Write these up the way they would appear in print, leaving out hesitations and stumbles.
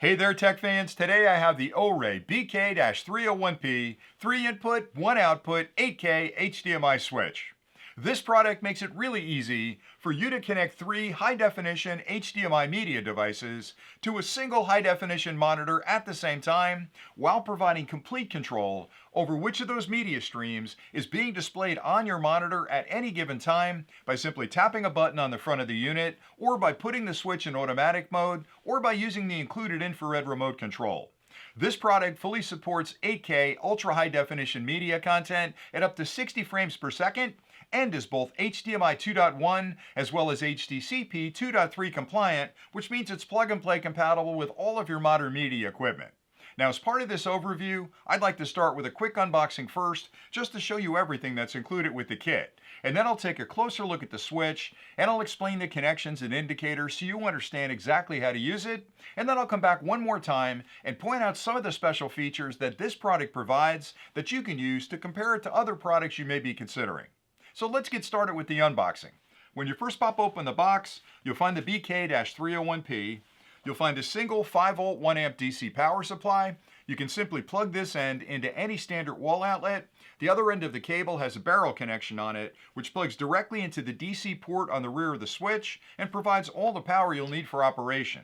Hey there, tech fans. Today I have the Orei BK-301P 3 input, 1 output 8K HDMI switch. This product makes it really easy for you to connect 3 high-definition HDMI media devices to a single high-definition monitor at the same time while providing complete control over which of those media streams is being displayed on your monitor at any given time by simply tapping a button on the front of the unit, or by putting the switch in automatic mode, or by using the included infrared remote control. This product fully supports 8K ultra high definition media content at up to 60 frames per second and is both HDMI 2.1 as well as HDCP 2.3 compliant, which means it's plug and play compatible with all of your modern media equipment. Now, as part of this overview, I'd like to start with a quick unboxing first, just to show you everything that's included with the kit. And then I'll take a closer look at the switch, and I'll explain the connections and indicators so you understand exactly how to use it. And then I'll come back one more time and point out some of the special features that this product provides that you can use to compare it to other products you may be considering. So let's get started with the unboxing. When you first pop open the box, you'll find the BK-301P. You'll find a single 5-volt 1 amp DC power supply. You can simply plug this end into any standard wall outlet. The other end of the cable has a barrel connection on it, which plugs directly into the DC port on the rear of the switch and provides all the power you'll need for operation.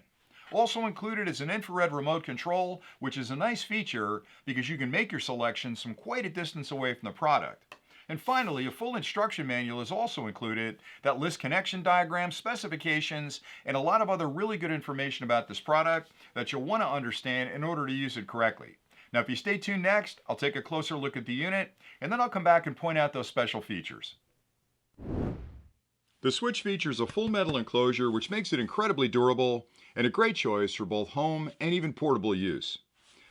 Also included is an infrared remote control, which is a nice feature because you can make your selections from quite a distance away from the product. And finally, a full instruction manual is also included that lists connection diagrams, specifications, and a lot of other really good information about this product that you'll want to understand in order to use it correctly. Now, if you stay tuned next, I'll take a closer look at the unit, and then I'll come back and point out those special features. The switch features a full metal enclosure, which makes it incredibly durable and a great choice for both home and even portable use.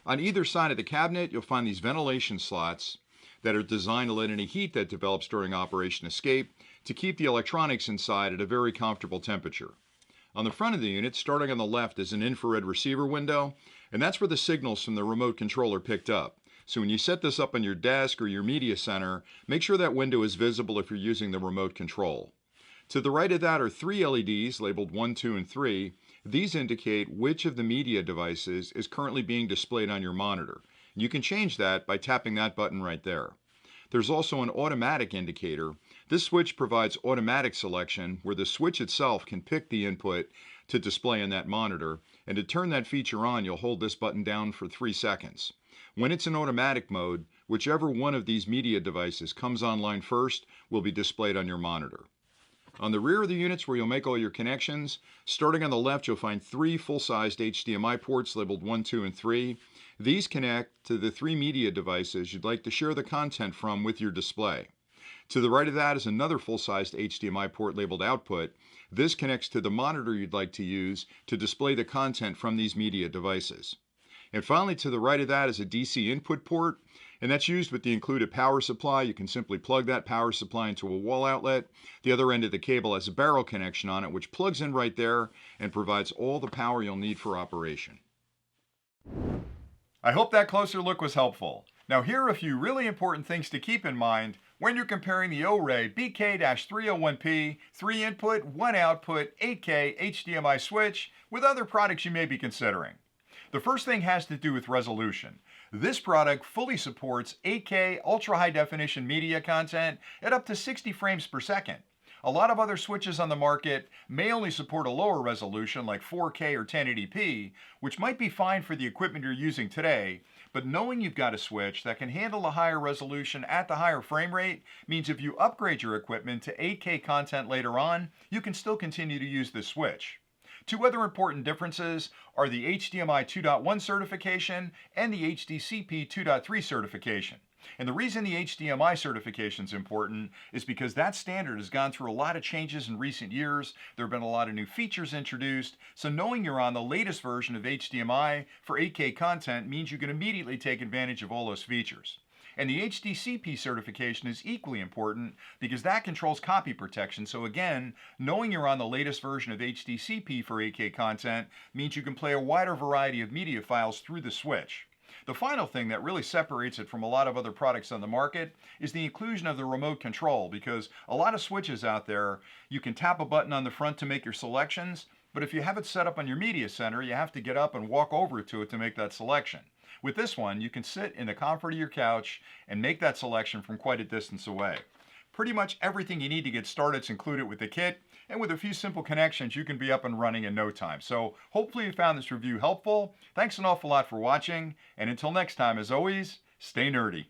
On either side of the cabinet, you'll find these ventilation slots that are designed to let any heat that develops during operation escape to keep the electronics inside at a very comfortable temperature. On the front of the unit, starting on the left, is an infrared receiver window, and that's where the signals from the remote control are picked up. So when you set this up on your desk or your media center, make sure that window is visible if you're using the remote control. To the right of that are 3 LEDs labeled 1, 2, and 3. These indicate which of the media devices is currently being displayed on your monitor. You can change that by tapping that button right there. There's also an automatic indicator. This switch provides automatic selection where the switch itself can pick the input to display on that monitor, and to turn that feature on, you'll hold this button down for 3 seconds. When it's in automatic mode, whichever one of these media devices comes online first will be displayed on your monitor. On the rear of the units where you'll make all your connections, starting on the left, you'll find 3 full-sized HDMI ports labeled 1, 2, and 3. These connect to the 3 media devices you'd like to share the content from with your display. To the right of that is another full-sized HDMI port labeled output. This connects to the monitor you'd like to use to display the content from these media devices. And finally, to the right of that is a DC input port, and that's used with the included power supply. You can simply plug that power supply into a wall outlet. The other end of the cable has a barrel connection on it, which plugs in right there and provides all the power you'll need for operation. I hope that closer look was helpful. Now, here are a few really important things to keep in mind when you're comparing the Orei BK-301P 3 input, 1 output 8K HDMI switch with other products you may be considering. The first thing has to do with resolution. This product fully supports 8K ultra high definition media content at up to 60 frames per second. A lot of other switches on the market may only support a lower resolution like 4K or 1080p, which might be fine for the equipment you're using today, but knowing you've got a switch that can handle a higher resolution at the higher frame rate means if you upgrade your equipment to 8K content later on, you can still continue to use this switch. 2 other important differences are the HDMI 2.1 certification and the HDCP 2.3 certification. And the reason the HDMI certification is important is because that standard has gone through a lot of changes in recent years. There have been a lot of new features introduced, so knowing you're on the latest version of HDMI for 8K content means you can immediately take advantage of all those features. And the HDCP certification is equally important because that controls copy protection. So again, knowing you're on the latest version of HDCP for 8K content means you can play a wider variety of media files through the switch. The final thing that really separates it from a lot of other products on the market is the inclusion of the remote control, because a lot of switches out there, you can tap a button on the front to make your selections, But if you have it set up on your media center, you have to get up and walk over to it to make that selection. With this one, you can sit in the comfort of your couch and make that selection from quite a distance away. Pretty much everything you need to get started is included with the kit, and with a few simple connections, you can be up and running in no time. So hopefully you found this review helpful. Thanks an awful lot for watching, and until next time, as always, stay nerdy.